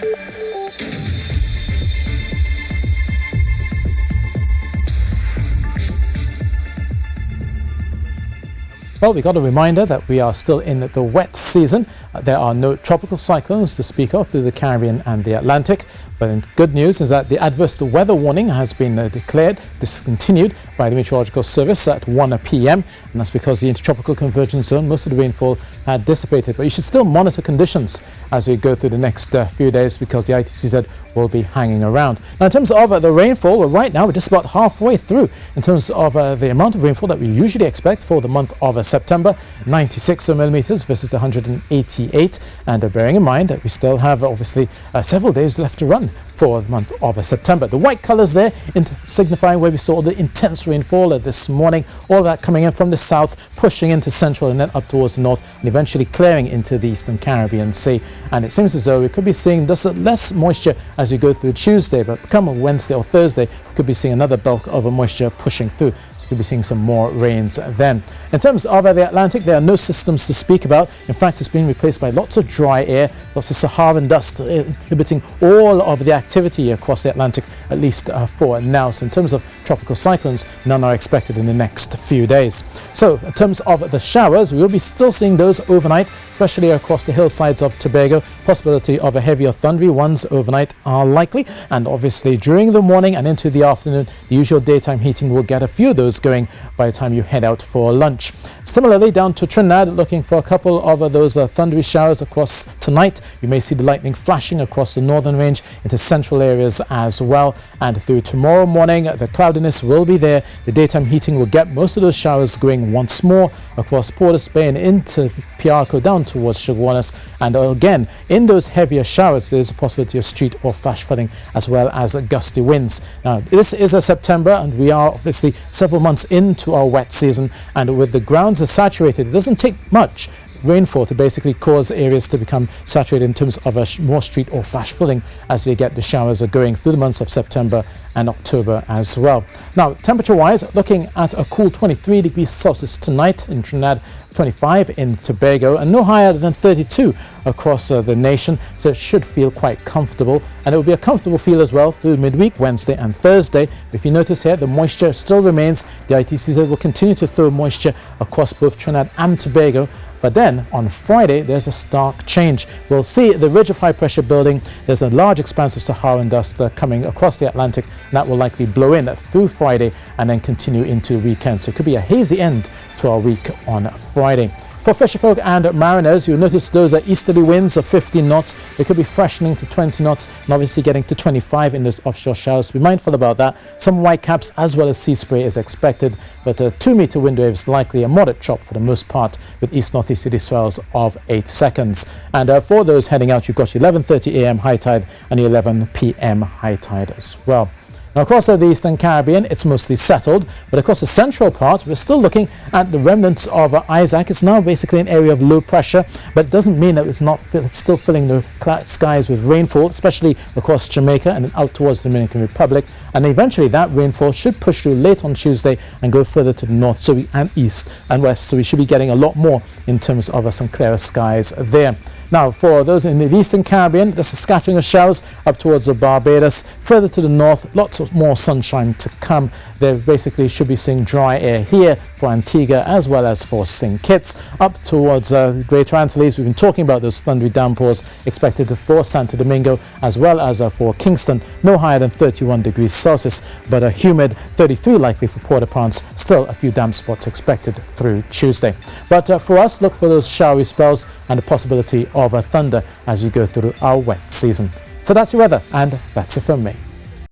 Well, we got a reminder that we are still in the wet season. There are no tropical cyclones to speak of through the Caribbean and the Atlantic. But good news is that the adverse weather warning has been discontinued by the Meteorological Service at 1 p.m. And that's because the intertropical convergence zone, most of the rainfall had dissipated. But you should still monitor conditions as we go through the next few days, because the ITCZ will be hanging around. Now, in terms of the rainfall, right now we're just about halfway through in terms of the amount of rainfall that we usually expect for the month of September, 96 millimeters versus the 188. And bearing in mind that we still have obviously several days left to run for the month of September. The white colors there signifying where we saw the intense rainfall this morning, all of that coming in from the south, pushing into central and then up towards the north, and eventually clearing into the eastern Caribbean Sea. And it seems as though we could be seeing just less moisture as we go through Tuesday, but come Wednesday or Thursday, we could be seeing another bulk of moisture pushing through. We'll be seeing some more rains then. In terms of the Atlantic, there are no systems to speak about. In fact, it's been replaced by lots of dry air, lots of Saharan dust inhibiting all of the activity across the Atlantic, at least for now. So in terms of tropical cyclones, none are expected in the next few days. So in terms of the showers, we will be still seeing those overnight, especially across the hillsides of Tobago. Possibility of a heavier thundery ones overnight are likely. And obviously during the morning and into the afternoon, the usual daytime heating will get a few of those going by the time you head out for lunch. Similarly, down to Trinidad, looking for a couple of those thundery showers across tonight. You may see the lightning flashing across the northern range into central areas as well. And through tomorrow morning, the cloudiness will be there. The daytime heating will get most of those showers going once more across Port of Spain into Piarco down towards Chaguanas. And again, in those heavier showers, there's a possibility of street or flash flooding as well as gusty winds. Now, this is September, and we are obviously several months into our wet season, and with the grounds saturated, it doesn't take much rainfall to basically cause areas to become saturated in terms of more street or flash flooding as you get the showers going through the months of September and October as well. Now, temperature-wise, looking at a cool 23 degrees Celsius tonight in Trinidad, 25 in Tobago, and no higher than 32 across the nation, so it should feel quite comfortable. And it will be a comfortable feel as well through midweek, Wednesday and Thursday. If you notice here, the moisture still remains. The ITCZ will continue to throw moisture across both Trinidad and Tobago. But then on Friday, there's a stark change. We'll see the ridge of high pressure building. There's a large expanse of Saharan dust coming across the Atlantic, and that will likely blow in through Friday and then continue into the weekend. So it could be a hazy end to our week on Friday. For fisherfolk and mariners, you'll notice those are easterly winds of 15 knots. They could be freshening to 20 knots and obviously getting to 25 in those offshore showers. Be mindful about that. Some whitecaps as well as sea spray is expected, but 2-meter wind waves likely, a moderate chop for the most part, with east-northeasterly swells of 8 seconds. And for those heading out, you've got your 11:30 a.m. high tide and your 11 p.m. high tide as well. Now, across the eastern Caribbean, it's mostly settled, but across the central part, we're still looking at the remnants of Isaac. It's now basically an area of low pressure, but it doesn't mean that it's not still filling the skies with rainfall, especially across Jamaica and out towards the Dominican Republic. And eventually that rainfall should push through late on Tuesday and go further to the north and east and west. So we should be getting a lot more in terms of some clearer skies there. Now, for those in the eastern Caribbean, there's a scattering of showers up towards Barbados. Further to the north, lots of more sunshine to come. They basically should be seeing dry air here for Antigua as well as for St. Kitts. Up towards Greater Antilles, we've been talking about those thundery downpours expected for Santo Domingo as well as for Kingston. No higher than 31 degrees Celsius, but a humid 33 likely for Port-au-Prince. Still a few damp spots expected through Tuesday. But for us, look for those showery spells and the possibility of a thunder as you go through our wet season. So that's your weather, and that's it from me.